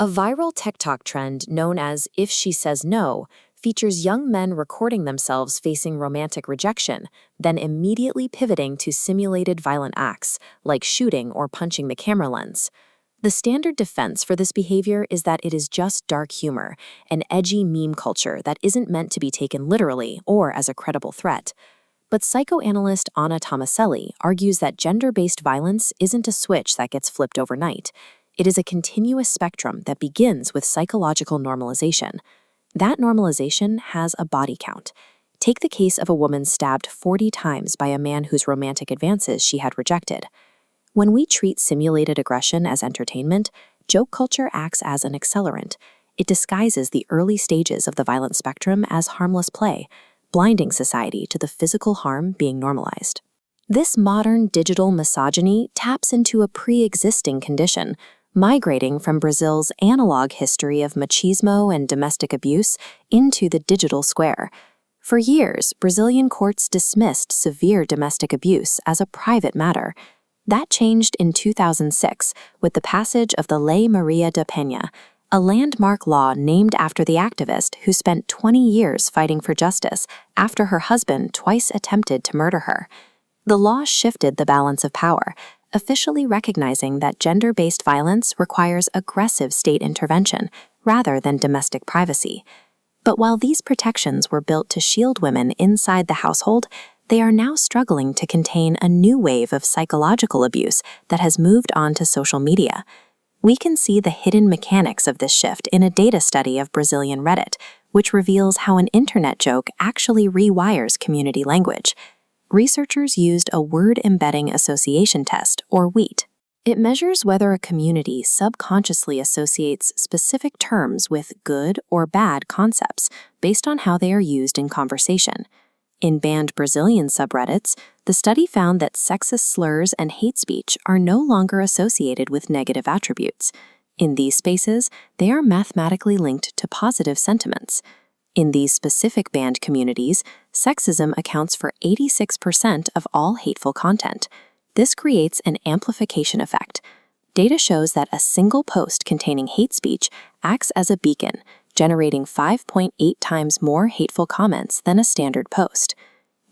A viral TikTok trend known as "If She Says No" features young men recording themselves facing romantic rejection, then immediately pivoting to simulated violent acts, like shooting or punching the camera lens. The standard defense for this behavior is that it is just dark humor, an edgy meme culture that isn't meant to be taken literally or as a credible threat. But psychoanalyst Anna Tomaselli argues that gender-based violence isn't a switch that gets flipped overnight. It is a continuous spectrum that begins with psychological normalization. That normalization has a body count. Take the case of a woman stabbed 40 times by a man whose romantic advances she had rejected. When we treat simulated aggression as entertainment, joke culture acts as an accelerant. It disguises the early stages of the violent spectrum as harmless play, blinding society to the physical harm being normalized. This modern digital misogyny taps into a pre-existing condition, migrating from Brazil's analog history of machismo and domestic abuse into the digital square. For years, Brazilian courts dismissed severe domestic abuse as a private matter. That changed in 2006 with the passage of the Lei Maria da Penha, a landmark law named after the activist who spent 20 years fighting for justice after her husband twice attempted to murder her. The law shifted the balance of power, officially recognizing that gender-based violence requires aggressive state intervention rather than domestic privacy. But while these protections were built to shield women inside the household, they are now struggling to contain a new wave of psychological abuse that has moved on to social media. We can see the hidden mechanics of this shift in a data study of Brazilian Reddit, which reveals how an internet joke actually rewires community language. Researchers used a word embedding association test, or WEAT. It measures whether a community subconsciously associates specific terms with good or bad concepts based on how they are used in conversation. In banned Brazilian subreddits, the study found that sexist slurs and hate speech are no longer associated with negative attributes. In these spaces, they are mathematically linked to positive sentiments. In these specific banned communities, sexism accounts for 86% of all hateful content. This creates an amplification effect. Data shows that a single post containing hate speech acts as a beacon, generating 5.8 times more hateful comments than a standard post.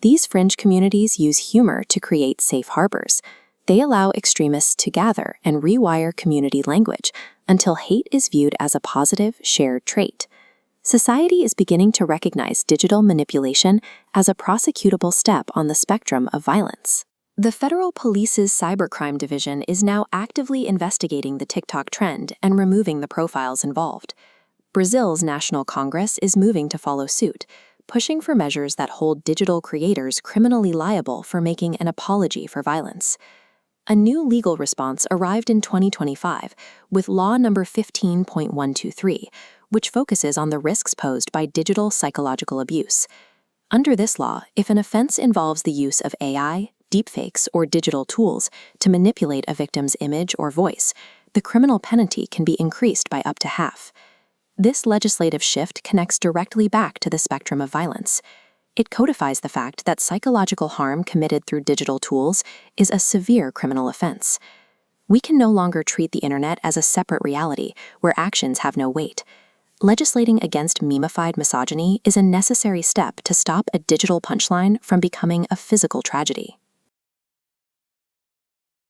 These fringe communities use humor to create safe harbors. They allow extremists to gather and rewire community language until hate is viewed as a positive, shared trait. Society is beginning to recognize digital manipulation as a prosecutable step on the spectrum of violence. The federal police's cybercrime division is now actively investigating the TikTok trend and removing the profiles involved. Brazil's National Congress is moving to follow suit, pushing for measures that hold digital creators criminally liable for making an apology for violence. A new legal response arrived in 2025 with Law Number 15.123, which focuses on the risks posed by digital psychological abuse. Under this law, if an offense involves the use of AI, deepfakes, or digital tools to manipulate a victim's image or voice, the criminal penalty can be increased by up to half. This legislative shift connects directly back to the spectrum of violence. It codifies the fact that psychological harm committed through digital tools is a severe criminal offense. We can no longer treat the internet as a separate reality where actions have no weight. Legislating against memified misogyny is a necessary step to stop a digital punchline from becoming a physical tragedy.